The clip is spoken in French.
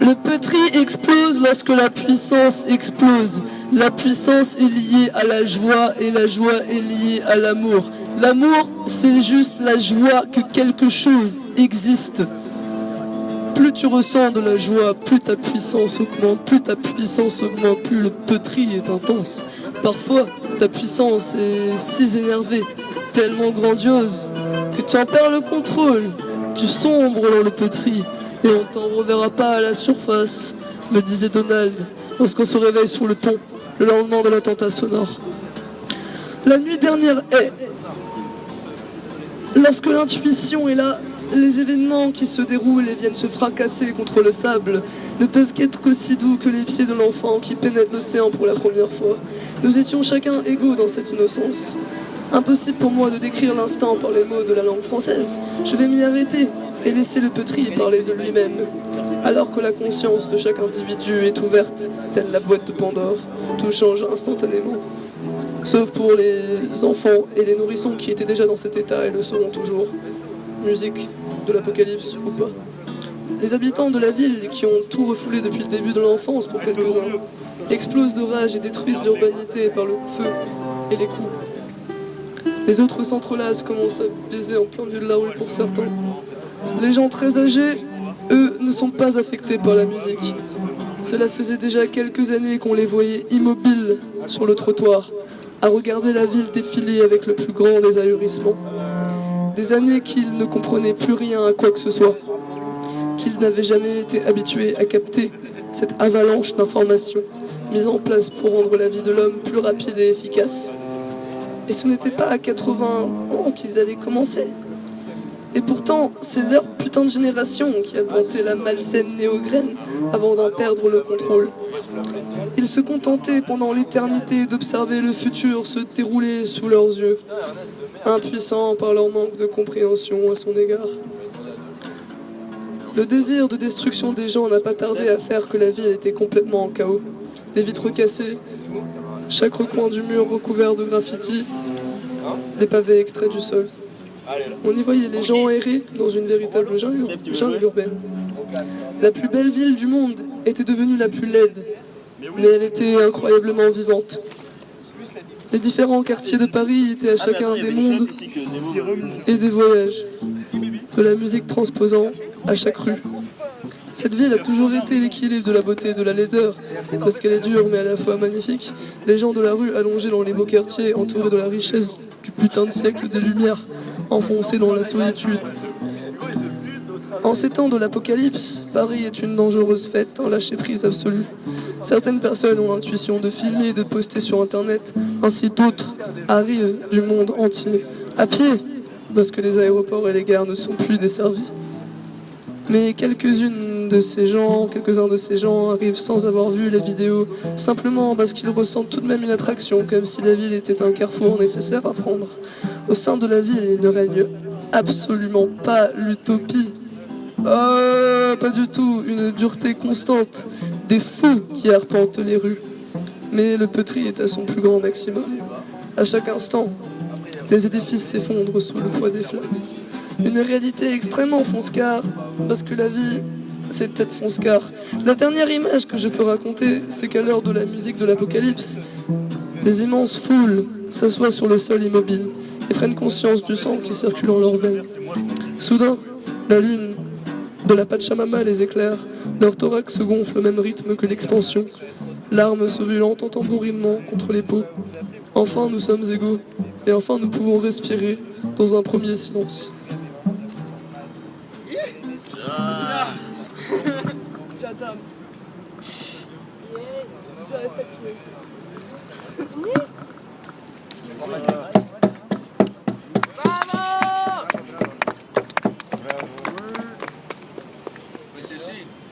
Le pétri explose lorsque la puissance explose. La puissance est liée à la joie et la joie est liée à l'amour. L'amour, c'est juste la joie que quelque chose existe. Plus tu ressens de la joie, plus ta puissance augmente. Plus ta puissance augmente, plus le pétri est intense. Parfois, ta puissance est si énervée, tellement grandiose, que tu en perds le contrôle. Tu sombres dans le pétri. Et on t'en reverra pas à la surface, me disait Donald, lorsqu'on se réveille sur le pont, le lendemain de l'attentat sonore. La nuit dernière est... Lorsque l'intuition est là, les événements qui se déroulent et viennent se fracasser contre le sable ne peuvent qu'être aussi doux que les pieds de l'enfant qui pénètre l'océan pour la première fois. Nous étions chacun égaux dans cette innocence. Impossible pour moi de décrire l'instant par les mots de la langue française. Je vais m'y arrêter et laisser le pétri parler de lui-même. Alors que la conscience de chaque individu est ouverte, telle la boîte de Pandore, tout change instantanément. Sauf pour les enfants et les nourrissons qui étaient déjà dans cet état et le seront toujours. Musique de l'apocalypse ou pas. Les habitants de la ville qui ont tout refoulé depuis le début de l'enfance pour quelques-uns explosent de rage et détruisent l'urbanité par le feu et les coups. Les autres s'entrelacent, commencent à baiser en plein milieu de la rue pour certains. Les gens très âgés, eux, ne sont pas affectés par la musique. Cela faisait déjà quelques années qu'on les voyait immobiles sur le trottoir, à regarder la ville défiler avec le plus grand des ahurissements. Des années qu'ils ne comprenaient plus rien à quoi que ce soit, qu'ils n'avaient jamais été habitués à capter cette avalanche d'informations mise en place pour rendre la vie de l'homme plus rapide et efficace. Et ce n'était pas à 80 ans qu'ils allaient commencer. Et pourtant, c'est leur putain de génération qui a inventé la malsaine néograine avant d'en perdre le contrôle. Ils se contentaient pendant l'éternité d'observer le futur se dérouler sous leurs yeux, impuissants par leur manque de compréhension à son égard. Le désir de destruction des gens n'a pas tardé à faire que la ville était complètement en chaos. Des vitres cassées, chaque recoin du mur recouvert de graffitis, des pavés extraits du sol. On y voyait les gens errer dans une véritable jungle urbaine. La plus belle ville du monde était devenue la plus laide, mais elle était incroyablement vivante. Les différents quartiers de Paris étaient à chacun des mondes et des voyages, de la musique transposant à chaque rue. Cette ville a toujours été l'équilibre de la beauté et de la laideur, parce qu'elle est dure mais à la fois magnifique. Les gens de la rue allongés dans les beaux quartiers, entourés de la richesse du putain de siècle des Lumières, enfoncés dans la solitude. En ces temps de l'apocalypse, Paris est une dangereuse fête, un lâcher-prise absolu. Certaines personnes ont l'intuition de filmer et de poster sur internet, ainsi d'autres arrivent du monde entier, à pied, parce que les aéroports et les gares ne sont plus desservis. Mais quelques-uns de ces gens arrivent sans avoir vu la vidéo, simplement parce qu'ils ressentent tout de même une attraction, comme si la ville était un carrefour nécessaire à prendre. Au sein de la ville, il ne règne absolument pas l'utopie. Pas du tout, une dureté constante, des fous qui arpentent les rues. Mais le pétri est à son plus grand maximum. À chaque instant, des édifices s'effondrent sous le poids des flammes. Une réalité extrêmement fonce-car, parce que la vie, c'est peut-être fonce-car. La dernière image que je peux raconter, c'est qu'à l'heure de la musique de l'apocalypse, des immenses foules s'assoient sur le sol immobile et prennent conscience du sang qui circule en leurs veines. Soudain, la lune de la Pachamama les éclaire, leur thorax se gonfle au même rythme que l'expansion, larmes sauvulantes en tambourinement contre les peaux. Enfin, nous sommes égaux, et enfin nous pouvons respirer dans un premier silence. J'aurais pas tué.